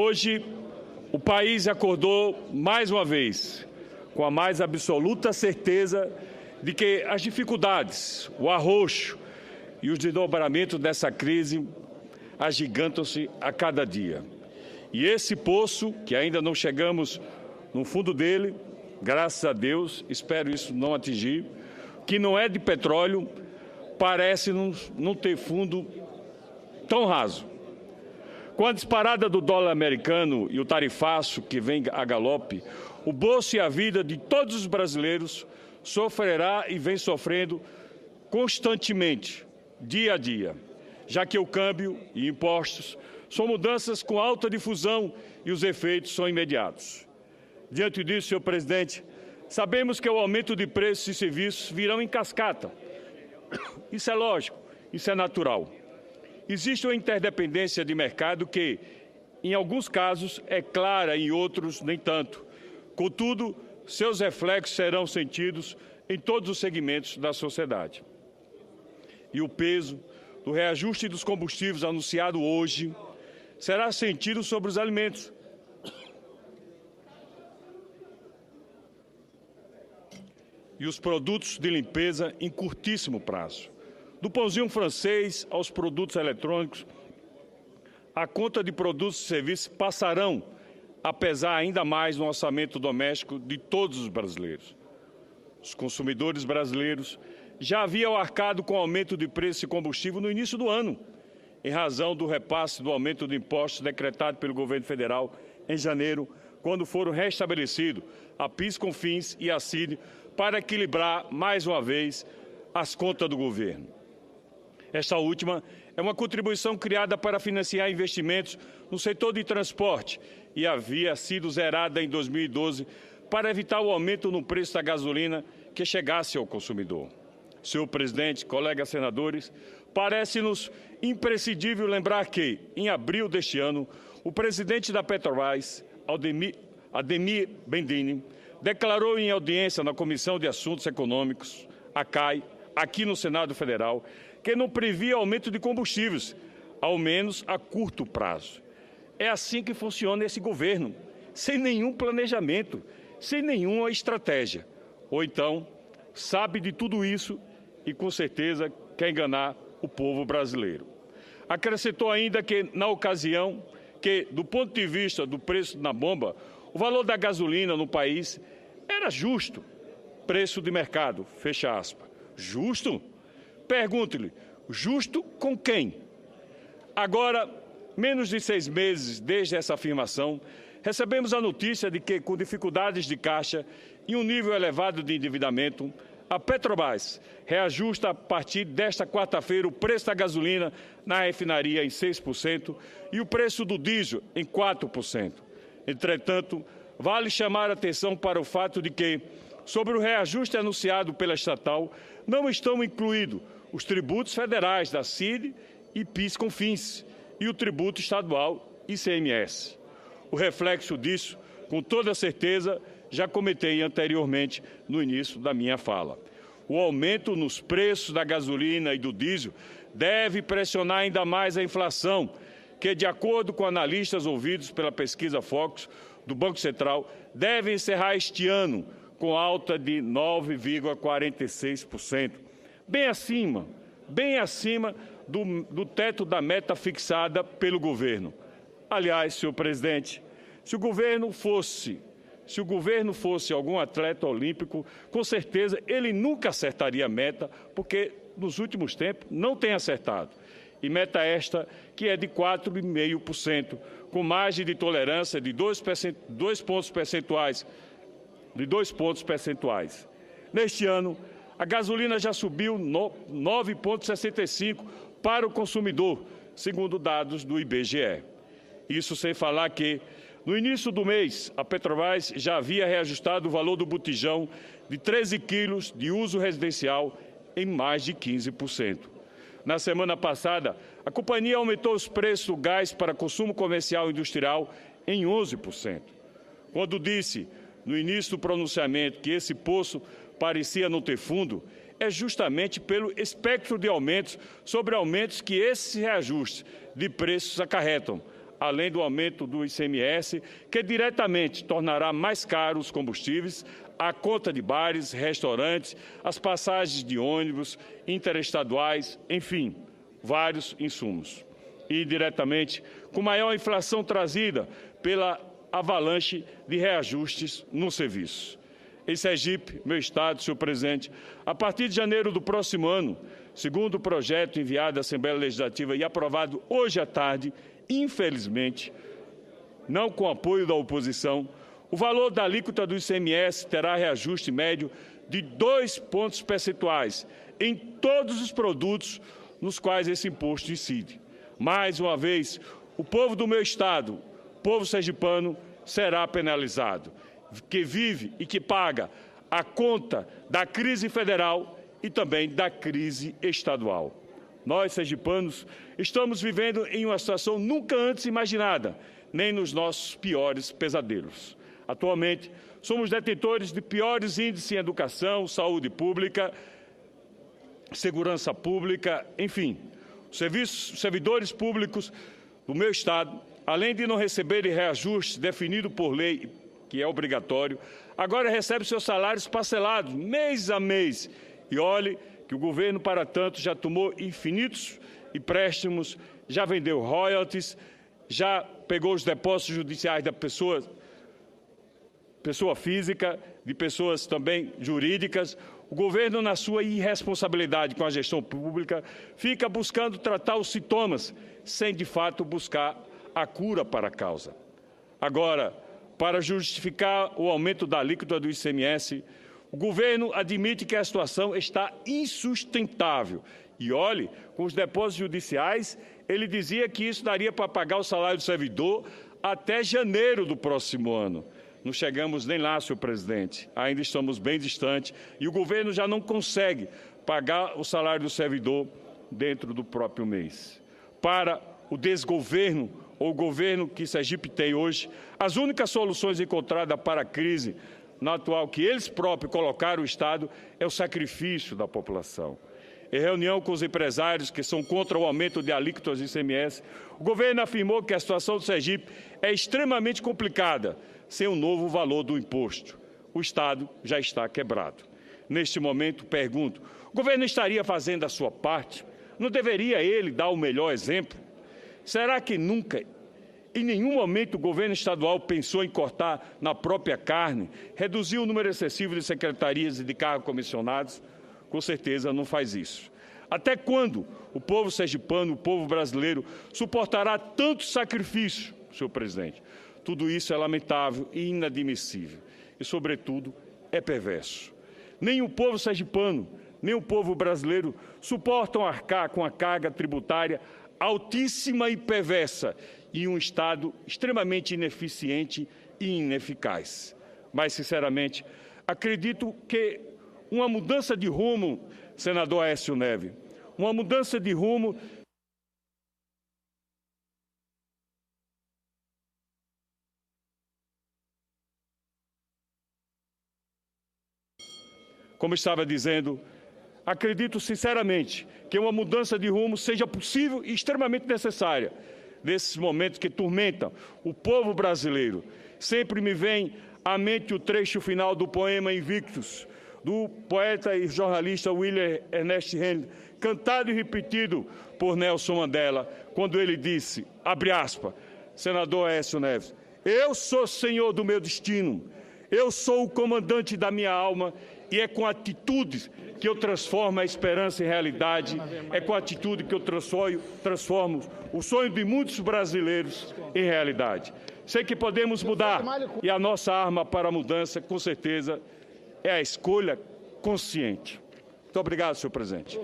Hoje, o país acordou mais uma vez com a mais absoluta certeza de que as dificuldades, o arroxo e os desdobramentos dessa crise agigantam-se a cada dia. E esse poço, que ainda não chegamos no fundo dele, graças a Deus, espero isso não atingir, que não é de petróleo, parece não ter fundo tão raso. Com a disparada do dólar americano e o tarifaço que vem a galope, o bolso e a vida de todos os brasileiros sofrerá e vem sofrendo constantemente, dia a dia, já que o câmbio e impostos são mudanças com alta difusão e os efeitos são imediatos. Diante disso, senhor presidente, sabemos que o aumento de preços e serviços virão em cascata. Isso é lógico, isso é natural. Existe uma interdependência de mercado que, em alguns casos, é clara, em outros, nem tanto. Contudo, seus reflexos serão sentidos em todos os segmentos da sociedade. E o peso do reajuste dos combustíveis anunciado hoje será sentido sobre os alimentos. E os produtos de limpeza em curtíssimo prazo. Do pãozinho francês aos produtos eletrônicos, a conta de produtos e serviços passarão a pesar ainda mais no orçamento doméstico de todos os brasileiros. Os consumidores brasileiros já haviam arcado com o aumento de preço de combustível no início do ano, em razão do repasse do aumento de impostos decretado pelo governo federal em janeiro, quando foram restabelecidos a PIS/COFINS e a CID para equilibrar, mais uma vez, as contas do governo. Esta última é uma contribuição criada para financiar investimentos no setor de transporte e havia sido zerada em 2012 para evitar o aumento no preço da gasolina que chegasse ao consumidor. Senhor presidente, colegas senadores, parece-nos imprescindível lembrar que, em abril deste ano, o presidente da Petrobras, Ademir Bendini, declarou em audiência na Comissão de Assuntos Econômicos, a CAI, aqui no Senado Federal, que não previa aumento de combustíveis, ao menos a curto prazo. É assim que funciona esse governo, sem nenhum planejamento, sem nenhuma estratégia. Ou então, sabe de tudo isso e, com certeza, quer enganar o povo brasileiro. Acrescentou ainda que, na ocasião, que, do ponto de vista do preço na bomba, o valor da gasolina no país era justo, preço de mercado, fecha aspas. Justo? Pergunte-lhe, justo com quem? Agora, menos de 6 meses desde essa afirmação, recebemos a notícia de que, com dificuldades de caixa e um nível elevado de endividamento, a Petrobras reajusta a partir desta quarta-feira o preço da gasolina na refinaria em 6% e o preço do diesel em 4%. Entretanto, vale chamar a atenção para o fato de que, sobre o reajuste anunciado pela estatal, não estão incluídos os tributos federais da CID e PIS/COFINS e o tributo estadual ICMS. O reflexo disso, com toda certeza, já comentei anteriormente no início da minha fala. O aumento nos preços da gasolina e do diesel deve pressionar ainda mais a inflação, que, de acordo com analistas ouvidos pela pesquisa Focus do Banco Central, deve encerrar este ano com alta de 9,46%. Bem acima do teto da meta fixada pelo governo. Aliás, senhor presidente, se o governo fosse algum atleta olímpico, com certeza ele nunca acertaria a meta, porque nos últimos tempos não tem acertado. E meta esta que é de 4,5%, com margem de tolerância de 2 pontos percentuais. Neste ano, a gasolina já subiu 9,65 para o consumidor, segundo dados do IBGE. Isso sem falar que, no início do mês, a Petrobras já havia reajustado o valor do botijão de 13 quilos de uso residencial em mais de 15%. Na semana passada, a companhia aumentou os preços do gás para consumo comercial e industrial em 11%. Quando disse, no início do pronunciamento, que esse poço parecia não ter fundo, é justamente pelo espectro de aumentos sobre aumentos que esses reajustes de preços acarretam, além do aumento do ICMS, que diretamente tornará mais caros os combustíveis, a conta de bares, restaurantes, as passagens de ônibus, interestaduais, enfim, vários insumos. E, diretamente, com maior inflação trazida pela avalanche de reajustes no serviço. Em Sergipe, meu estado, senhor presidente, a partir de janeiro do próximo ano, segundo o projeto enviado à Assembleia Legislativa e aprovado hoje à tarde, infelizmente, não com apoio da oposição, o valor da alíquota do ICMS terá reajuste médio de 2 pontos percentuais em todos os produtos nos quais esse imposto incide. Mais uma vez, o povo do meu estado, o povo sergipano, será penalizado, que vive e que paga a conta da crise federal e também da crise estadual. Nós, sergipanos, estamos vivendo em uma situação nunca antes imaginada, nem nos nossos piores pesadelos. Atualmente, somos detentores de piores índices em educação, saúde pública, segurança pública, enfim. Os servidores públicos do meu estado, além de não receberem reajuste definido por lei, que é obrigatório, agora recebem seus salários parcelados, mês a mês. E olhe que o governo, para tanto, já tomou infinitos empréstimos, já vendeu royalties, já pegou os depósitos judiciais da pessoa física, de pessoas também jurídicas. O governo, na sua irresponsabilidade com a gestão pública, fica buscando tratar os sintomas, sem de fato buscar a cura para a causa. Agora, para justificar o aumento da alíquota do ICMS, o governo admite que a situação está insustentável. E olhe, com os depósitos judiciais, ele dizia que isso daria para pagar o salário do servidor até janeiro do próximo ano. Não chegamos nem lá, senhor presidente. Ainda estamos bem distantes e o governo já não consegue pagar o salário do servidor dentro do próprio mês. Para o desgoverno, ou o governo que Sergipe tem hoje, as únicas soluções encontradas para a crise na atual que eles próprios colocaram o Estado é o sacrifício da população. Em reunião com os empresários que são contra o aumento de alíquotas do ICMS, o governo afirmou que a situação do Sergipe é extremamente complicada, sem o novo valor do imposto. O Estado já está quebrado. Neste momento, pergunto, o governo estaria fazendo a sua parte? Não deveria ele dar o melhor exemplo? Será que nunca, em nenhum momento, o governo estadual pensou em cortar na própria carne, reduzir o número excessivo de secretarias e de cargos comissionados? Com certeza não faz isso. Até quando o povo sergipano, o povo brasileiro, suportará tanto sacrifício, senhor presidente? Tudo isso é lamentável e inadmissível. E, sobretudo, é perverso. Nem o povo sergipano, nem o povo brasileiro suportam arcar com a carga tributária altíssima e perversa e um Estado extremamente ineficiente e ineficaz. Mas, sinceramente, acredito que uma mudança de rumo, senador Aécio Neves, uma mudança de rumo como estava dizendo, acredito sinceramente que uma mudança de rumo seja possível e extremamente necessária nesses momentos que turmentam o povo brasileiro. Sempre me vem à mente o trecho final do poema Invictus, do poeta e jornalista William Ernest Henley, cantado e repetido por Nelson Mandela, quando ele disse, abre aspas, senador Aécio Neves, eu sou senhor do meu destino, eu sou o comandante da minha alma e é com atitudes que eu transformo a esperança em realidade, é com a atitude que eu transformo o sonho de muitos brasileiros em realidade. Sei que podemos mudar e a nossa arma para a mudança, com certeza, é a escolha consciente. Muito obrigado, senhor presidente.